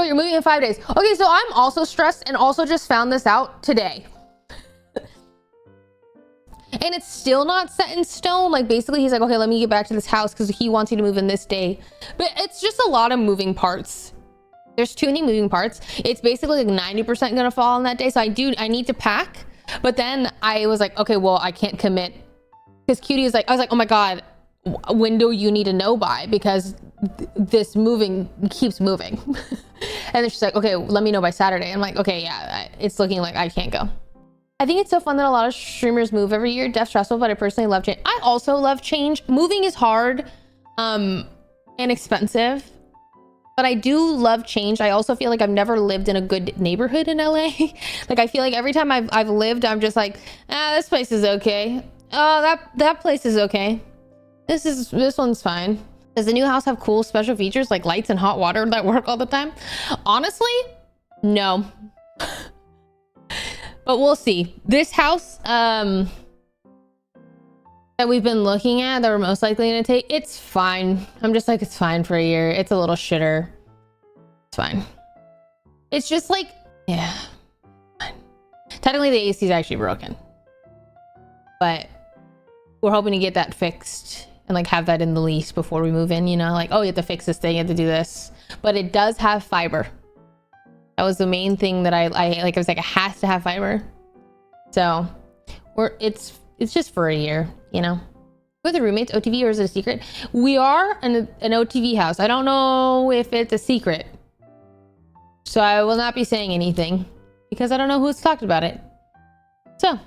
you're moving in 5 days. Okay, so I'm also stressed and also just found this out today. And it's still not set in stone. Like basically he's like, okay, let me get back to this house because he wants you to move in this day. But it's just a lot of moving parts. There's too many moving parts. It's basically like 90% gonna fall on that day. So I need to pack. But then I was like, okay, well, I can't commit. Because Cutie is like, I was like, oh my God, when do you need to know by? Because this moving keeps moving. And then she's like, okay, let me know by Saturday. I'm like, okay, yeah, it's looking like I can't go. I think it's so fun that a lot of streamers move every year. Def stressful, but I personally love change. I also love change. Moving is hard and expensive, but I do love change. I also feel like I've never lived in a good neighborhood in LA. Like I feel like every time I've lived, I'm just like, this place is okay. Oh, that place is okay. This one's fine. Does the new house have cool special features like lights and hot water that work all the time? Honestly, no. But we'll see. This house that we've been looking at that we're most likely gonna take, it's fine. I'm just like, it's fine for a year. It's a little shitter. It's fine. It's just like, yeah. Fine. Technically the AC is actually broken. But we're hoping to get that fixed and like have that in the lease before we move in, you know, like, oh, you have to fix this thing, you have to do this. But it does have fiber. That was the main thing that I was like, it has to have fiber. So it's just for a year, you know. With the roommates, OTV, or is it a secret? We are an OTV house. I don't know if it's a secret. So I will not be saying anything because I don't know who's talked about it. So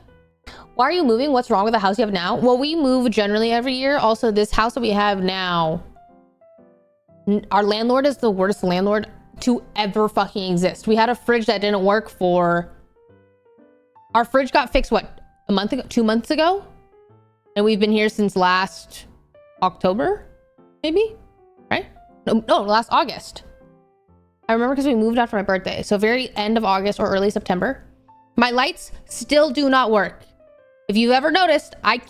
why are you moving? What's wrong with the house you have now? Well, we move generally every year. Also, this house that we have now, our landlord is the worst landlord to ever fucking exist. We had a fridge that didn't work for... Our fridge got fixed, what, a month ago? 2 months ago? And we've been here since last October, maybe? Right? No, last August. I remember because we moved out for my birthday. So very end of August or early September. My lights still do not work. If you've ever noticed, I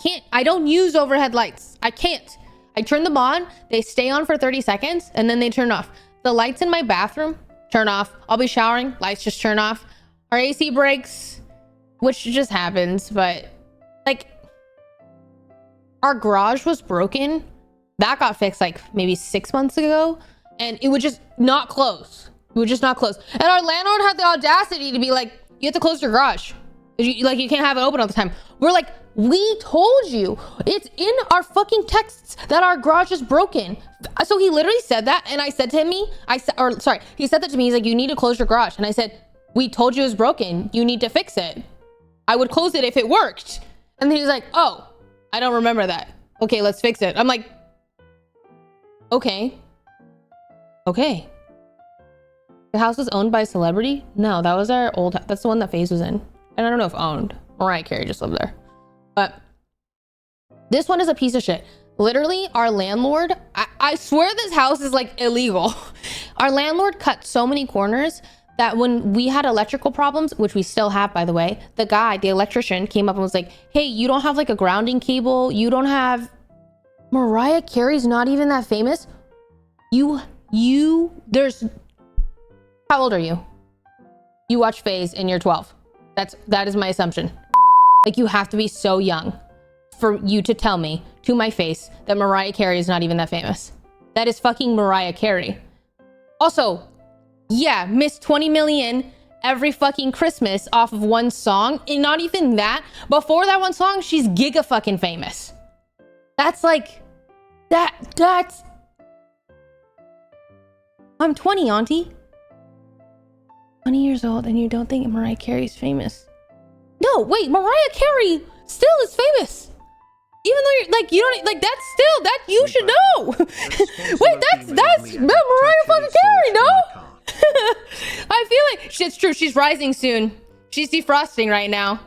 don't use overhead lights. I can't. I turn them on, they stay on for 30 seconds, and then they turn off. The lights in my bathroom turn off. I'll be showering, lights just turn off. Our AC breaks, which just happens, but like our garage was broken. That got fixed like maybe 6 months ago, and it would just not close. It would just not close. And our landlord had the audacity to be like, you have to close your garage. You can't have it open all the time. We're like, we told you. It's in our fucking texts that our garage is broken. So he literally said that, and I said to him, he said that to me. He's like, you need to close your garage. And I said, we told you it was broken. You need to fix it. I would close it if it worked. And then he's like, oh, I don't remember that. Okay, let's fix it. I'm like, okay. The house was owned by a celebrity? No, that was our old, that's the one that FaZe was in. And I don't know if owned. Mariah Carey just lived there. But this one is a piece of shit. Literally, our landlord, I swear this house is like illegal. Our landlord cut so many corners that when we had electrical problems, which we still have, by the way, the electrician came up and was like, hey, you don't have like a grounding cable. You don't have... Mariah Carey's not even that famous. There's... How old are you? You watch FaZe and you're 12. That is my assumption. Like, you have to be so young for you to tell me to my face that Mariah Carey is not even that famous. That is fucking Mariah Carey. Also, yeah, miss 20 million every fucking Christmas off of one song. And not even that. Before that one song, she's giga fucking famous. That's like, that's... I'm 20, auntie. 20 years old and you don't think Mariah Carey's famous? No, wait, Mariah Carey still is famous. Even though you're like, you don't like, that's still, that you should know. Wait, that's Mariah fucking Carey, no? I feel like it's true. She's rising soon. She's defrosting right now.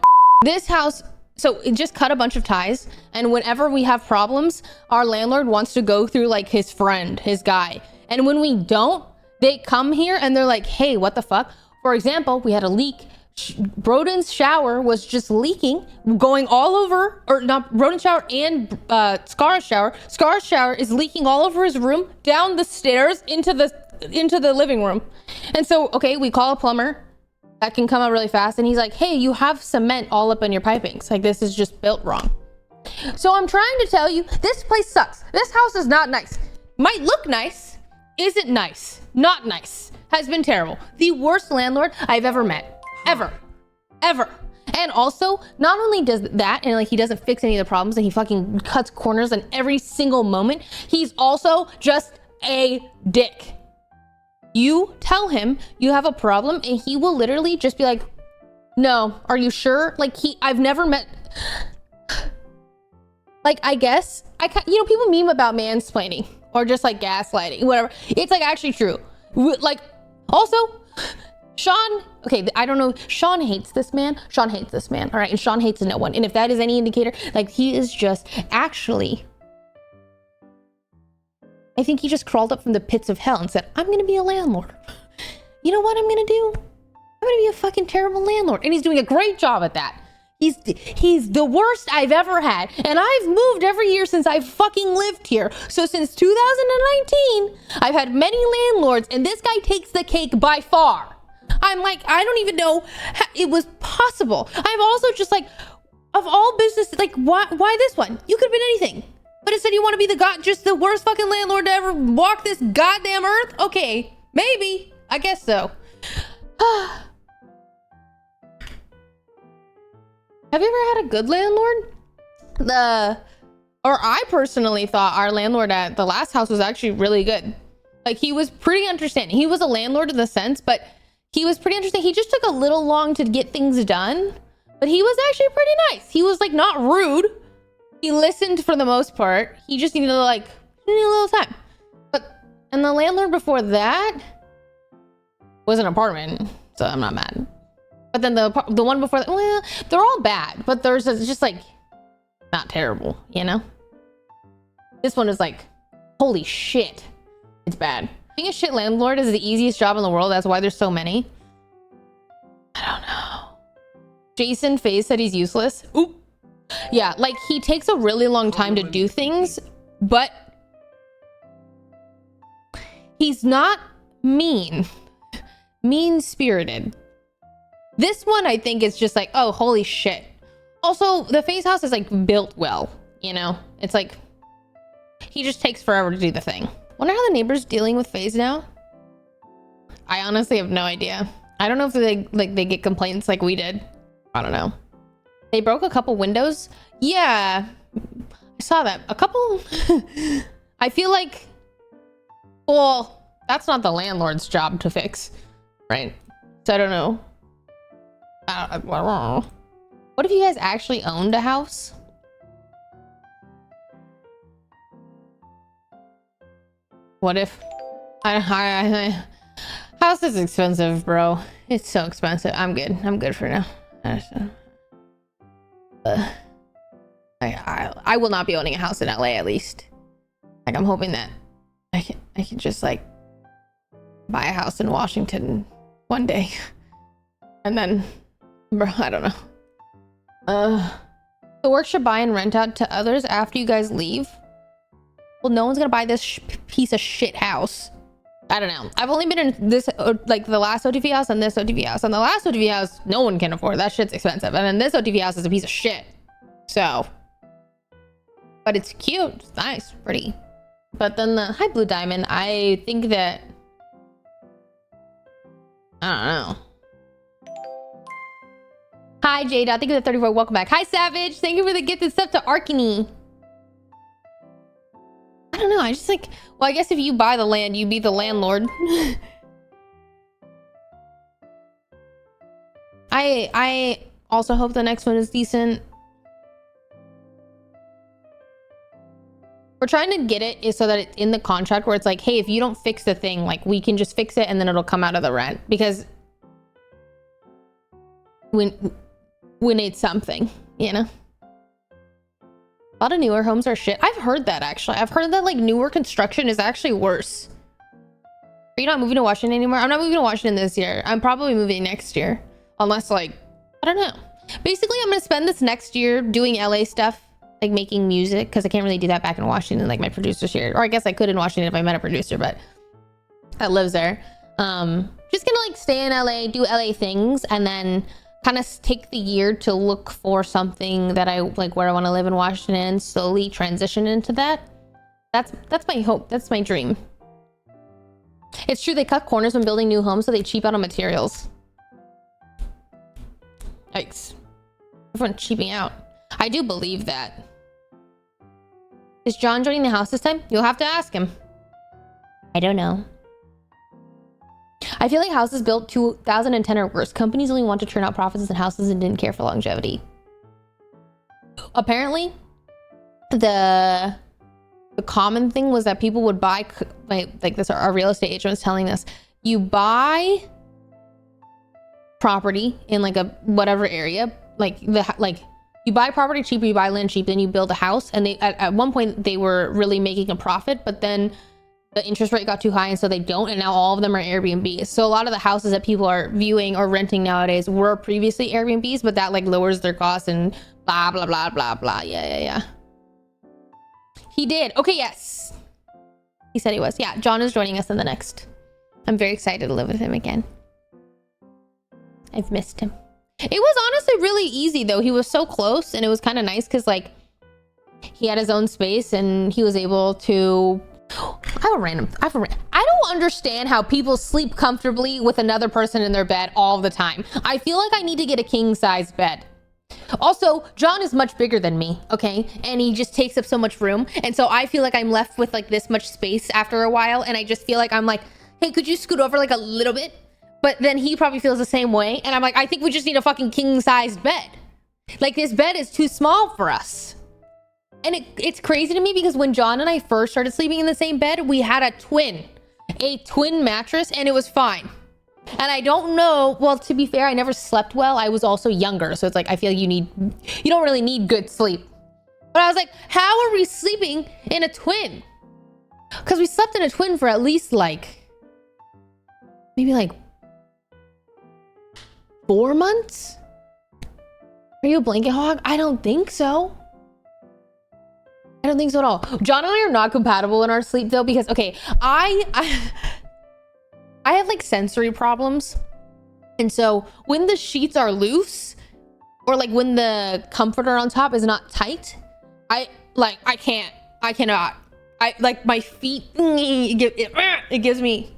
This house, so it just cut a bunch of ties. And whenever we have problems, our landlord wants to go through like his friend, his guy. And when we don't, they come here and they're like, hey, what the fuck? For example, we had a leak. Broden's shower was just leaking, going all over, or not Broden's shower and Scar's shower. Scar's shower is leaking all over his room, down the stairs into the into the living room. And so, okay, we call a plumber that can come out really fast. And he's like, hey, you have cement all up in your pipings. Like, this is just built wrong. So I'm trying to tell you, this place sucks. This house is not nice. Might look nice, isn't nice, not nice, has been terrible. The worst landlord I've ever met, ever. And also, not only does that, and like he doesn't fix any of the problems, and he fucking cuts corners in every single moment, he's also just a dick. You tell him you have a problem and he will literally just be like, no, are you sure? Like I've never met, like, I guess, you know, people meme about mansplaining or just like gaslighting, whatever. It's like actually true. Like, also, Sean, okay, I don't know. Sean hates this man. All right. And Sean hates no one. And if that is any indicator, like he is just actually, I think he just crawled up from the pits of hell and said, I'm going to be a landlord. You know what I'm going to do? I'm going to be a fucking terrible landlord. And he's doing a great job at that. He's the worst I've ever had. And I've moved every year since I've fucking lived here. So since 2019, I've had many landlords and this guy takes the cake by far. I'm like, I don't even know how it was possible. I'm also just like, of all businesses, like why this one? You could have been anything. But instead you want to be just the worst fucking landlord to ever walk this goddamn earth? Okay, maybe. I guess so. Have you ever had a good landlord? I personally thought our landlord at the last house was actually really good. Like he was pretty understanding. He was a landlord in the sense, but he was pretty interesting. He just took a little long to get things done, but he was actually pretty nice. He was like not rude. He listened for the most part. He just needed a little time. And the landlord before that was an apartment, so I'm not mad. But then the one before that, well, they're all bad, but there's just like not terrible, you know? This one is like, holy shit, it's bad. Being a shit landlord is the easiest job in the world. That's why there's so many. I don't know. Jason Faye said he's useless. Oop. Yeah, like he takes a really long time to do things, but he's not mean-spirited. This one, I think, is just like, oh, holy shit. Also, the Faye's house is like built well, you know? It's like, he just takes forever to do the thing. Wonder how the neighbors dealing with Faye's now? I honestly have no idea. I don't know if they get complaints like we did. I don't know. They broke a couple windows. Yeah, I saw that. A couple. I feel like, well, that's not the landlord's job to fix, right? So I don't know. I don't know. What if you guys actually owned a house? What if house is expensive, bro. It's so expensive. I'm good for now. I will not be owning a house in LA, at least. Like, I'm hoping that I can just like buy a house in Washington one day, and then, bro, I don't know. The work should buy and rent out to others after you guys leave. Well, no one's gonna buy this piece of shit house. I don't know. I've only been in this, like the last OTV house and this OTV house. And the last OTV house, no one can afford. That shit's expensive. And then this OTV house is a piece of shit. So, but it's cute. It's nice, pretty. But then the Hi Blue Diamond, I think that, I don't know. Hi Jada, thank you for the 34. Welcome back. Hi Savage, thank you for the gifted stuff to Arkany. I don't know. I just like, well, I guess if you buy the land, you be the landlord. I also hope the next one is decent. We're trying to get it so that it's in the contract where it's like, hey, if you don't fix the thing, like we can just fix it and then it'll come out of the rent, because when it's something, you know. A lot of newer homes are shit. I've heard that, actually. I've heard that like newer construction is actually worse. Are you not moving to Washington anymore? I'm not moving to Washington this year. I'm probably moving next year. Unless like, I don't know. Basically, I'm going to spend this next year doing LA stuff, like making music, because I can't really do that back in Washington like my producers here. Or I guess I could in Washington if I met a producer, but that lives there. Just gonna like stay in LA, do LA things, and then kind of take the year to look for something that I like, where I want to live in Washington, and slowly transition into that. That's my hope. That's my dream. It's true, they cut corners when building new homes, so they cheap out on materials. Yikes. Everyone's cheaping out. I do believe that. Is John joining the house this time? You'll have to ask him. I don't know. I feel like houses built 2010 or worse. Companies only want to turn out profits in houses and didn't care for longevity. Apparently, the common thing was that people would buy, like this, our real estate agent was telling us, you buy property in like a whatever area, you buy property cheap, you buy land cheap, then you build a house. And they at one point they were really making a profit, but then the interest rate got too high, and so they don't, and now all of them are Airbnb. So a lot of the houses that people are viewing or renting nowadays were previously Airbnbs, but that like lowers their costs and blah blah blah blah blah. Yeah. He did. Okay, yes. He said he was. Yeah, John is joining us in the next. I'm very excited to live with him again. I've missed him. It was honestly really easy though. He was so close, and it was kind of nice because like he had his own space and he was able to. I don't understand how people sleep comfortably with another person in their bed all the time. I feel like I need to get a king size bed. Also, John is much bigger than me, okay? And he just takes up so much room. And so I feel like I'm left with like this much space after a while. And I just feel like I'm like, hey, could you scoot over like a little bit? But then he probably feels the same way. And I'm like, I think we just need a fucking king size bed. Like this bed is too small for us. And it's crazy to me because when John and I first started sleeping in the same bed, we had a twin mattress, and it was fine. And I don't know, well, to be fair, I never slept well. I was also younger. So it's like, I feel you don't really need good sleep. But I was like, how are we sleeping in a twin? Because we slept in a twin for at least like, maybe like 4 months? Are you a blanket hog? I don't think so. I don't think so at all. John and I are not compatible in our sleep though, because okay, I have like sensory problems. And so when the sheets are loose, or like when the comforter on top is not tight, I cannot. I like my feet, it gives me.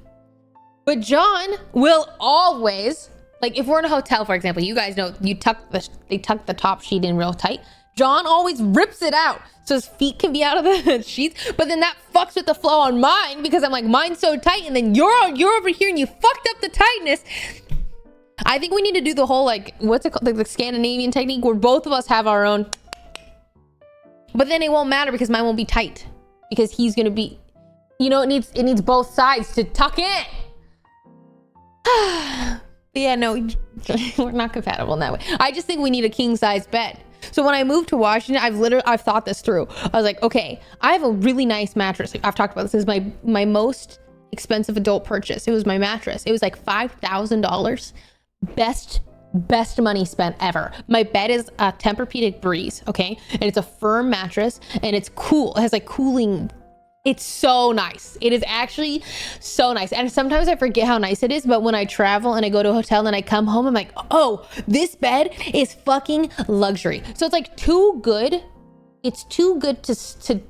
But John will always, like if we're in a hotel, for example, you guys know they tuck the top sheet in real tight. John always rips it out so his feet can be out of the sheets, but then that fucks with the flow on mine because I'm like, mine's so tight, and then you're over here and you fucked up the tightness. I think we need to do the whole like, what's it called, like the Scandinavian technique where both of us have our own, but then it won't matter because mine won't be tight because he's gonna be, you know, it needs both sides to tuck in. But yeah, no, we're not compatible in that way. I just think we need a king size bed. So when I moved to Washington, I've thought this through. I was like, okay, I have a really nice mattress. I've talked about this. This is my most expensive adult purchase. It was my mattress. It was like $5,000. Best money spent ever. My bed is a Tempur-Pedic Breeze, okay? And it's a firm mattress and it's cool. It has like cooling. It's so nice. It is actually so nice. And sometimes I forget how nice it is, but when I travel and I go to a hotel and I come home, I'm like, oh, this bed is fucking luxury. So it's like too good. It's too good to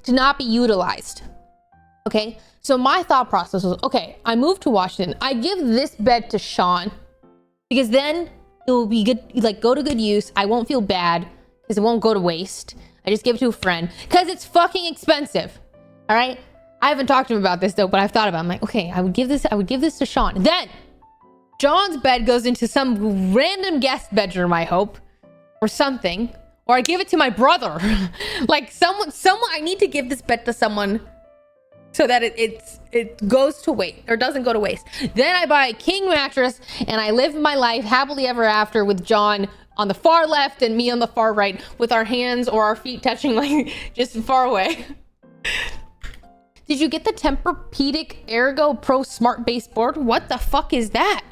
not be utilized. Okay. So my thought process was, okay, I moved to Washington. I give this bed to Sean because then it will be good, like go to good use. I won't feel bad because it won't go to waste. I just give it to a friend because it's fucking expensive. All right. I haven't talked to him about this though, but I've thought about it. I'm like, okay, I would give this to Sean. Then John's bed goes into some random guest bedroom, I hope, or something, or I give it to my brother. Like someone, I need to give this bed to someone so that it goes to waste or doesn't go to waste. Then I buy a king mattress and I live my life happily ever after with John on the far left and me on the far right with our hands or our feet touching like just far away. Did you get the Tempur-Pedic Ergo Pro Smart Base Board? What the fuck is that?